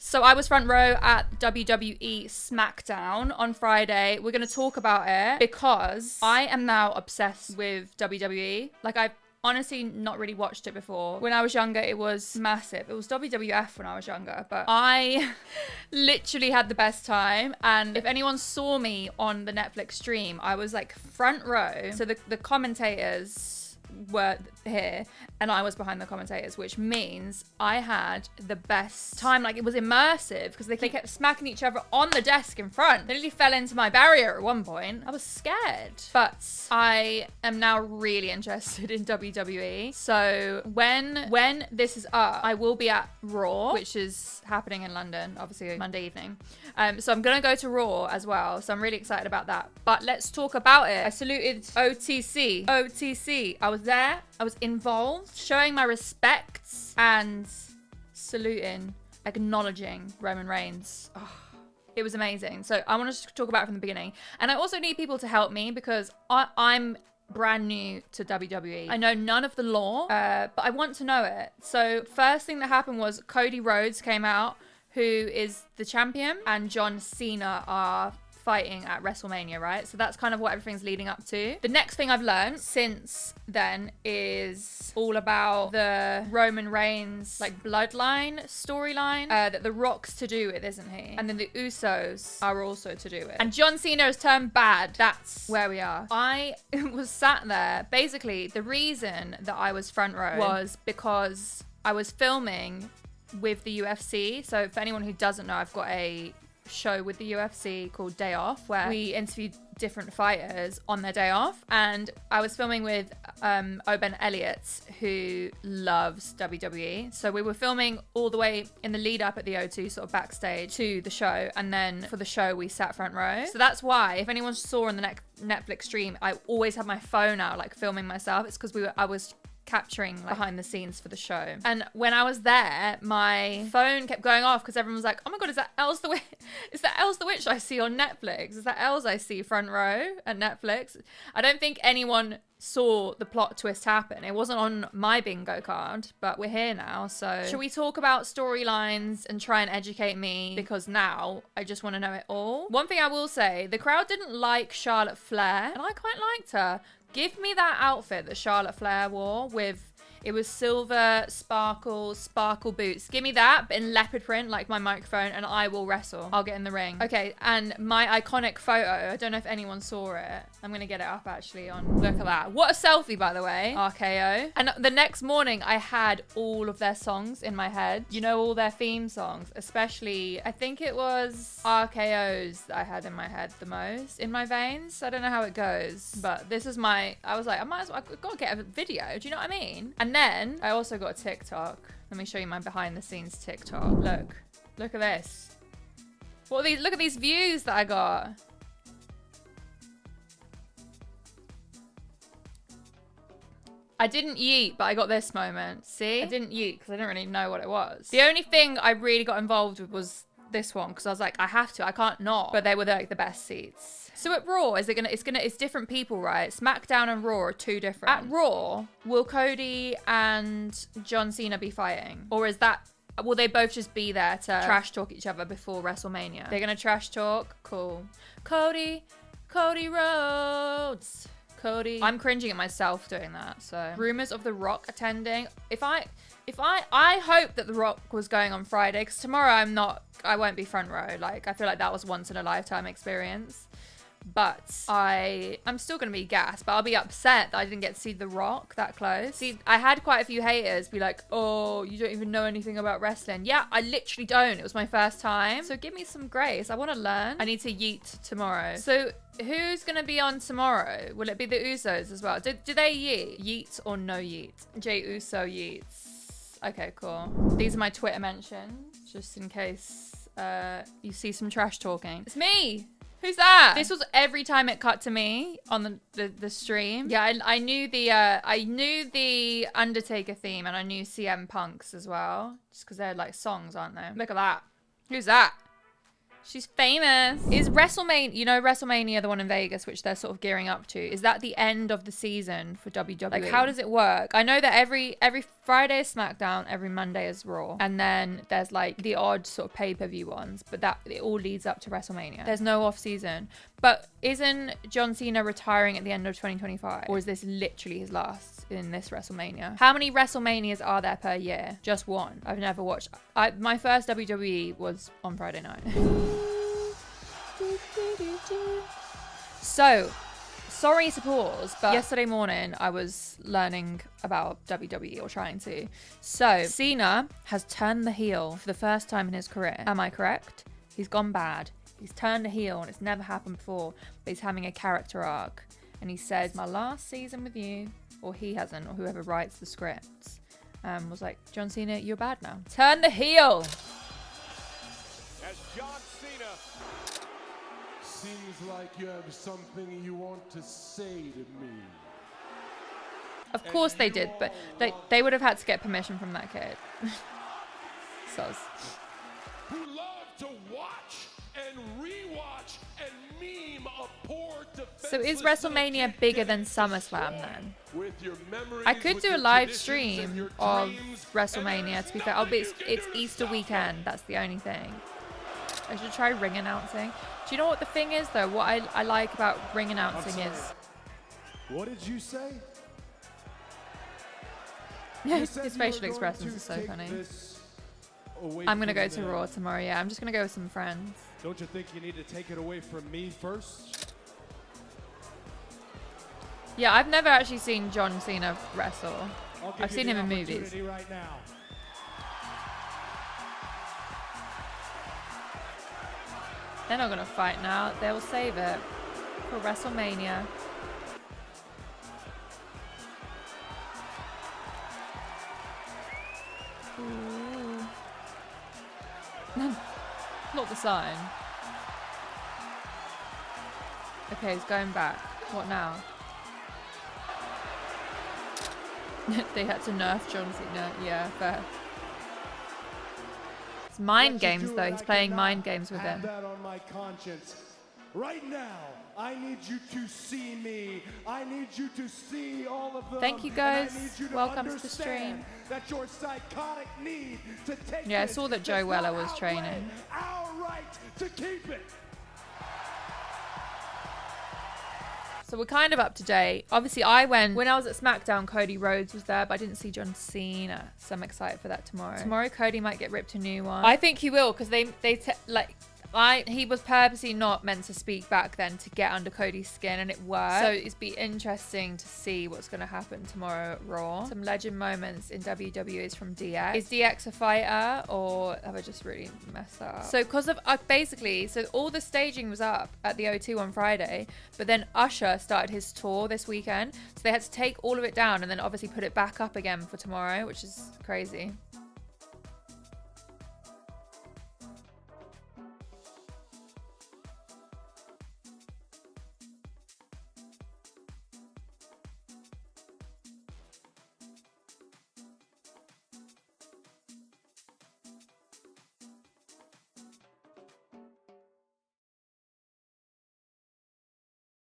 So I was front row at WWE Smackdown on Friday. We're going to talk about it because I am now obsessed with WWE. Like, I've honestly not really watched it before. When I was younger, it was massive. It was WWF when I was younger, but I literally had the best time. And if anyone saw me on the Netflix stream, I was like front row. So the commentators were here and I was behind the commentators, which means I had the best time. Like, it was immersive because they kept smacking each other on the desk in front. They nearly fell into my barrier at one point. I was scared, but I am now really interested in WWE. So when this is up, I will be at Raw, which is happening in London, obviously Monday evening. So I'm gonna go to Raw as well. So I'm really excited about that. But let's talk about it. I saluted OTC. I was there. I was involved, showing my respects and saluting, acknowledging Roman Reigns. Oh, it was amazing. So I want to talk about it from the beginning. And I also need people to help me because I'm brand new to WWE. I know none of the lore, but I want to know it. So first thing that happened was Cody Rhodes came out, who is the champion, and John Cena are fighting at WrestleMania, right? So that's kind of what everything's leading up to. The next thing I've learned since then is all about the Roman Reigns like bloodline storyline that The Rock's to do with, isn't he? And then the Usos are also to do with. And John Cena has turned bad. That's where we are. I was sat there. Basically, the reason that I was front row was because I was filming with the UFC. So for anyone who doesn't know, I've got a show with the UFC called Day Off, where we interview different fighters on their day off, and I was filming with Oben Elliott, who loves WWE. So we were filming all the way in the lead up at the O2, sort of backstage to the show, and then for the show we sat front row. So that's why, if anyone saw on the Netflix stream, I always had my phone out, like filming myself. It's because I was capturing like behind the scenes for the show. And when I was there, my phone kept going off because everyone was like, oh my god, is that Els the Witch? Is that Els the Witch I see on Netflix? Is that Els I see front row at Netflix? I don't think anyone saw the plot twist happen. It wasn't on my bingo card, but we're here now. So should we talk about storylines and try and educate me? Because now I just want to know it all. One thing I will say, the crowd didn't like Charlotte Flair, and I quite liked her. Give me that outfit that Charlotte Flair wore with, it was silver sparkle boots. Give me that, but in leopard print, like my microphone, and I will wrestle. I'll get in the ring. Okay, and my iconic photo, I don't know if anyone saw it. I'm gonna get it up actually on, look at that. What a selfie, by the way, RKO. And the next morning, I had all of their songs in my head. You know, all their theme songs, especially, I think it was RKO's that I had in my head the most, in my veins. I don't know how it goes, but this is I was like, I've got to get a video. Do you know what I mean? And then I also got a TikTok. Let me show you my behind the scenes TikTok. Look at this. What are these? Look at these views that I got. I didn't yeet, but I got this moment. See? I didn't yeet because I didn't really know what it was. The only thing I really got involved with was this one because I was like, I have to, I can't not. But they were like the best seats. So at Raw, it's different people, right? SmackDown and Raw are two different. At Raw, will Cody and John Cena be fighting? Or will they both just be there to trash talk each other before WrestleMania? They're gonna trash talk? Cool. Cody Rhodes. Cody. I'm cringing at myself doing that. So rumors of The Rock attending. I hope that The Rock was going on Friday, because tomorrow I won't be front row. Like, I feel like that was once in a lifetime experience. But I'm still going to be gassed, but I'll be upset that I didn't get to see The Rock that close. See, I had quite a few haters be like, oh, you don't even know anything about wrestling. Yeah, I literally don't. It was my first time. So give me some grace. I want to learn. I need to yeet tomorrow. So who's going to be on tomorrow? Will it be the Usos as well? Do they yeet? Yeet or no yeet? Jey Uso yeets. Okay, cool. These are my Twitter mentions, just in case you see some trash talking. It's me! Who's that? This was every time it cut to me on the stream. Yeah, I knew the Undertaker theme, and I knew CM Punk's as well, just because they're like songs, aren't they? Look at that. Who's that? She's famous. Is WrestleMania, you know WrestleMania, the one in Vegas, which they're sort of gearing up to, is that the end of the season for WWE? Like, how does it work? I know that every Friday is SmackDown, every Monday is Raw. And then there's like the odd sort of pay-per-view ones, but that it all leads up to WrestleMania. There's no off season. But isn't John Cena retiring at the end of 2025? Or is this literally his last in this WrestleMania? How many WrestleManias are there per year? Just one. I've never watched. My first WWE was on Friday night. So, sorry to pause, but yesterday morning I was learning about WWE, or trying to. So, Cena has turned the heel for the first time in his career. Am I correct? He's gone bad. He's turned a heel and it's never happened before, but he's having a character arc. And he says, my last season with you, or he hasn't, or whoever writes the scripts, was like, John Cena, you're bad now. Turn the heel. As John Cena. Seems like you have something you want to say to me. Of course they did, but they would have had to get permission from that kid. Soz. Who love to watch and rewatch and meme a poor defenseless. So is WrestleMania bigger than SummerSlam then? I could do a live stream of WrestleMania, to be fair. Oh, but it's Easter weekend. That's the only thing. I should try ring announcing. Do you know what the thing is, though? What I like about ring announcing is... What did you say? His facial expressions are so funny. I'm going to go to Raw tomorrow, yeah. I'm just going to go with some friends. Don't you think you need to take it away from me first? Yeah, I've never actually seen John Cena wrestle. I've seen him in movies. Right now. They're not going to fight now. They'll save it for WrestleMania. Ooh. Not the sign. Okay, he's going back. What now? They had to nerf John Cena. Yeah, fair. It's mind games, though. He's playing mind games with him. That on my conscience. Right now, I need you to see me. I need you to see all of them. Thank you, guys. Welcome to the stream. That your psychotic need to take yeah, I saw that Joe Weller was training. Our right to keep it. So we're kind of up to date. Obviously, when I was at Smackdown, Cody Rhodes was there, but I didn't see John Cena. So I'm excited for that tomorrow. Tomorrow, Cody might get ripped a new one. I think he will, because he was purposely not meant to speak back then to get under Cody's skin, and it worked. So it's be interesting to see what's going to happen tomorrow at Raw. Some legend moments in WWE is from DX. Is DX a fighter, or have I just really messed that up? So because of so all the staging was up at the O2 on Friday, but then Usher started his tour this weekend, so they had to take all of it down and then obviously put it back up again for tomorrow, which is crazy.